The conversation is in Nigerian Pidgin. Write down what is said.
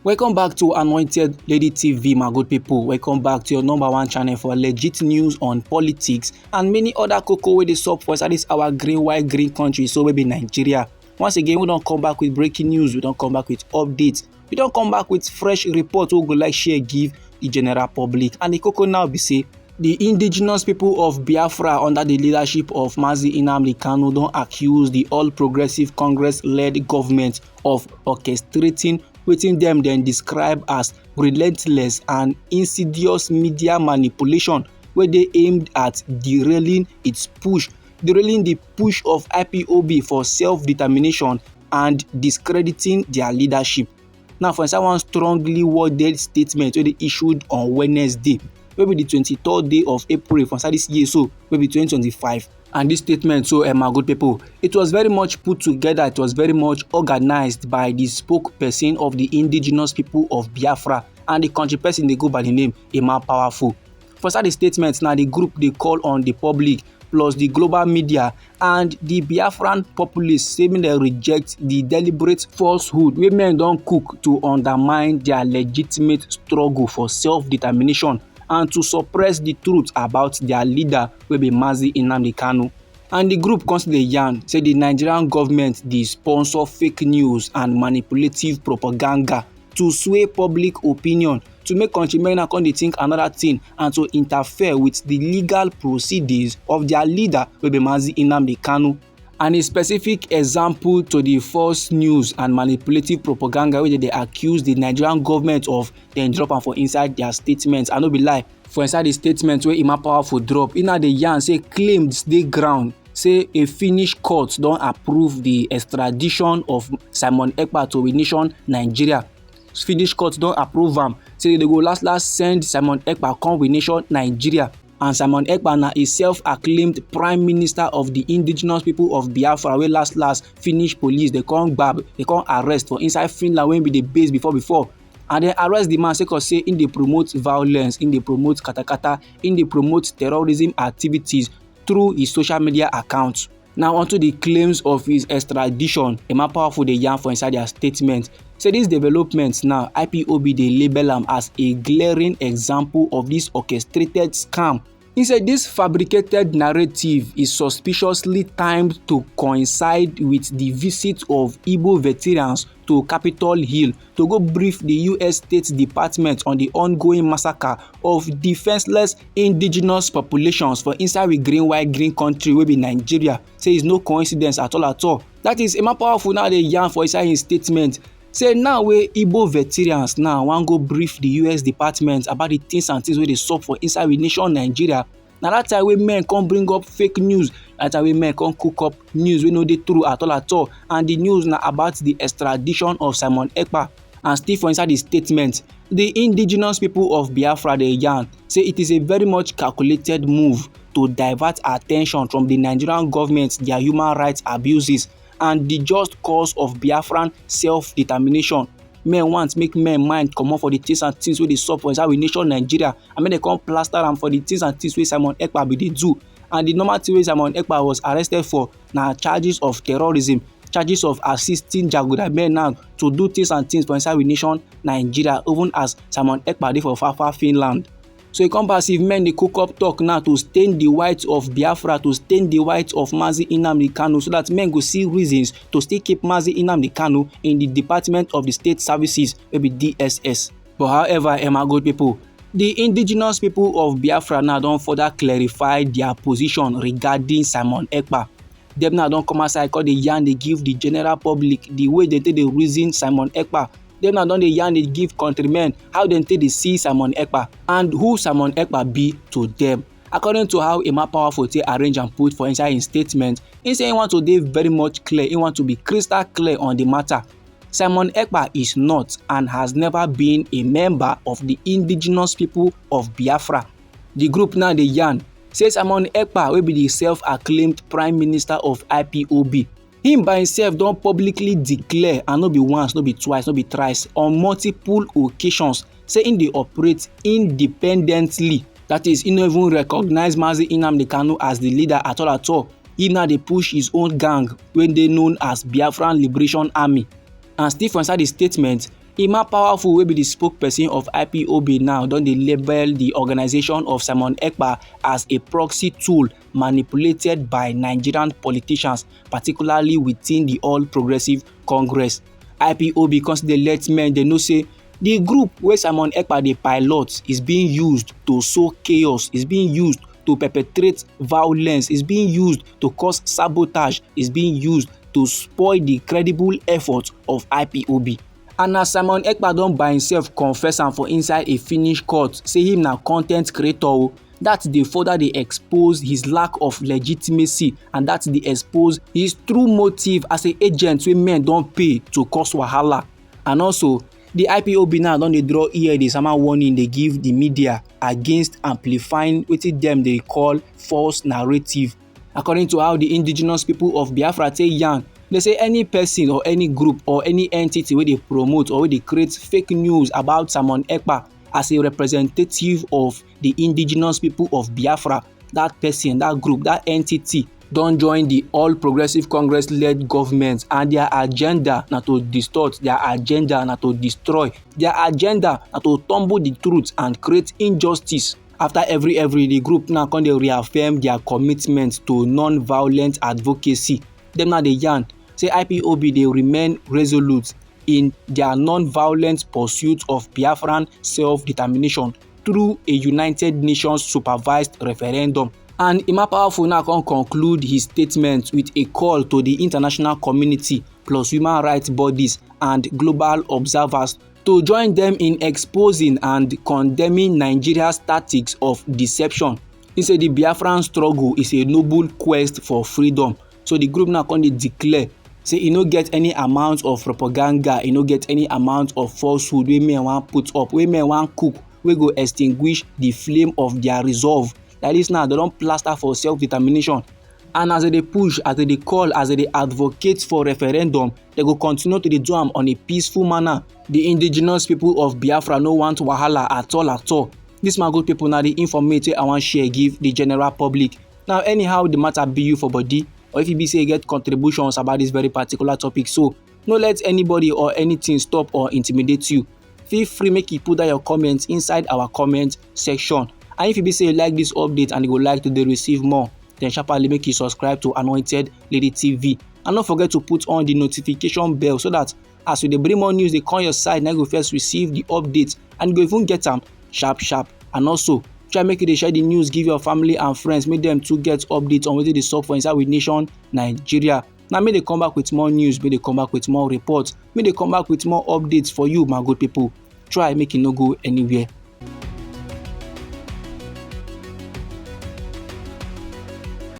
Welcome back to Anointed Lady TV, my good people. Welcome back to your number one channel for legit news on politics and many other cocoa wey dey sup for inside this our white green country, so we be Nigeria. Once again, we don't come back with breaking news, we don't come back with updates, we don't come back with fresh reports we go like share give the general public. And the cocoa now be say the indigenous people of Biafra under the leadership of Mazi Nnamdi Kanu don accuse the All Progressive Congress-led government of orchestrating wetin dem describe as relentless and insidious media manipulation wey dey aimed at derailing the push of IPOB for self-determination and discrediting their leadership. Now, for inside one strongly worded statement wey dey issued on Wednesday, wey be the 23rd day of April for inside this year, so wey be 2025. And this statement, so my good people, it was very much put together, it was very much organized by the spokesperson of the indigenous people of Biafra, and the country person they go by the name Emma Powerful. For inside the statement, now the group they call on the public plus the global media and the Biafran populace saying they reject the deliberate falsehood wey men don cook to undermine their legitimate struggle for self-determination and to suppress the truth about their leader wey be Mazi Nnamdi Kanu. And the group constantly yarn say the Nigerian government dey sponsor fake news and manipulative propaganda to sway public opinion, to make countrymen now come dey think another thing and to interfere with the legal proceedings of their leader wey be Mazi Nnamdi Kanu. And a specific example to the false news and manipulative propaganda wey they accuse the Nigerian government of, then drop am for inside their statements. I no be lie, for inside the statement wey Emma Powerful drop, inna the yarn say claims dey ground say a Finnish court don approve the extradition of Simon Ekpa to a nation Nigeria. Finnish court don approve am, say they go last send Simon Ekpa come we nation Nigeria. And Simon Ekpa na a self-acclaimed prime minister of the indigenous people of Biafra wey last Finnish police they come arrest for inside Finland wey be the base before. And then arrest the man because say in dey promote violence, in dey promote katakata, in dey promote terrorism activities through his social media accounts. Now onto the claims of his extradition, Emma Powerful dey yarn for inside their statement. Say these developments now, IPOB dey label am as a glaring example of this orchestrated scam. He said this fabricated narrative is suspiciously timed to coincide with the visit of Igbo veterans to Capitol Hill to go brief the US State Department on the ongoing massacre of defenseless indigenous populations for inside the white green country wey be Nigeria. Say it's no coincidence at all. That is Emma Powerful now dey yarn for inside his statement. Say now wey Igbo veterans now wan go brief the US Department about the things and things wey dey sup for inside the nation Nigeria. Na that time wey men come bring up fake news, that time wey men come cook up news wey no dey true at all. And the news na about the extradition of Simon Ekpa. And still for inside the statement, the indigenous people of Biafra dey yarn say it is a very much calculated move to divert attention from the Nigerian government, their human rights abuses, and the just cause of Biafran self-determination. Men want make men mind comot for the things and things wey dey sup for inside we nation Nigeria, and make they come plaster am for the things and things wey Simon Ekpa be dey do. And the normal thing wey Simon Ekpa was arrested for na charges of terrorism, charges of assisting Jaguda men now to do things and things for inside we nation Nigeria, even as Simon Ekpa dey for far Finland. So e come pass if men dey cook up talk now to stain the white of Biafra, to stain the white of Mazi Nnamdi Kanu, so that men go see reasons to still keep Mazi Nnamdi Kanu in the Department of the State Services, maybe DSS. But however, my good people, the indigenous people of Biafra now don further clarify their position regarding Simon Ekpa. Dem now don come outside call the yarn they give the general public the way they take the reason Simon Ekpa. Dem now don dey yarn dey give countrymen how dem take dey see Simon Ekpa and who Simon Ekpa be to them. According to how Emma Powerful take arrange and put for inside his statement, he say he want to dey very much clear, he want to be crystal clear on the matter. Simon Ekpa is not and has never been a member of the indigenous people of Biafra. The group now dey yarn say Simon Ekpa wey be the self-acclaimed prime minister of IPOB, him by himself don publicly declare, and no be once, no be twice, no be thrice, on multiple occasions, say him dey operate independently. That is, he no even recognize Mazi Nnamdi Kanu as the leader at all. He now dey push his own gang wey dey known as Biafran Liberation Army. And still for inside the statement, Emma Powerful, wey be the spokesperson of IPOB now, don dey label the organisation of Simon Ekpa as a proxy tool manipulated by Nigerian politicians, particularly within the All Progressives Congress. IPOB come still dey let men dey know say the group wey Simon Ekpa dey pilot is being used to sow chaos, is being used to perpetrate violence, is being used to cause sabotage, is being used to spoil the credible effort of IPOB. And as Simon Ekpa don by himself confess am for inside a Finnish court say him na con ten t creator o, that dey further dey expose his lack of legitimacy, and that dey expose his true motive as an agent wey men don pay to cause wahala. And also, the IPOB now don dey draw ear, dey sama warning dey give the media against amplifying wetin dem dey call false narrative. According to how the indigenous people of Biafra take yarn, they say any person or any group or any entity wey dey promote or wey dey create fake news about Simon Ekpa as a representative of the indigenous people of Biafra, that person, that group, that entity don join the All Progressives Congress-led government, and their agenda na to distort, their agenda na to destroy, their agenda na to tumble the truth and create injustice. After every the group now come dey reaffirm their commitment to non-violent advocacy. Dem now dey yarn say IPOB dey remain resolute in their non-violent pursuit of Biafran self-determination through a United Nations supervised referendum. And Emma Powerful now come conclude his statement with a call to the international community plus human rights bodies and global observers to join them in exposing and condemning Nigeria's tactics of deception. He said the Biafran struggle is a noble quest for freedom. So the group now come dey declare say e no get any amount of propaganda, e no get any amount of falsehood wey men wan put up, wey men wan cook, wey go extinguish the flame of their resolve. Like this now, they don plaster for self-determination. And as they dey push, as they dey call, as they dey advocate for referendum, they go continue to dey do am on a peaceful manner. The indigenous people of Biafra no want wahala at all at all. This my good people, na the informate I wan share give the general public. Now anyhow the matter be you for body, or if you be say you get contributions about this very particular topic, so no let anybody or anything stop or intimidate you. Feel free make you put down your comments inside our comment section. And if you be say you like this update and you would like to receive more, then sharply make you subscribe to Anointed Lady TV. And don't forget to put on the notification bell so that as we dey bring more news, they come your side, now you go first receive the updates and you go even get them sharp. And also try make you dey share the news, give your family and friends, make them too get updates on wetin dey sup for inside with nation Nigeria. Now may they come back with more news, may they come back with more reports, may they come back with more updates for you, my good people. Try make it no go anywhere.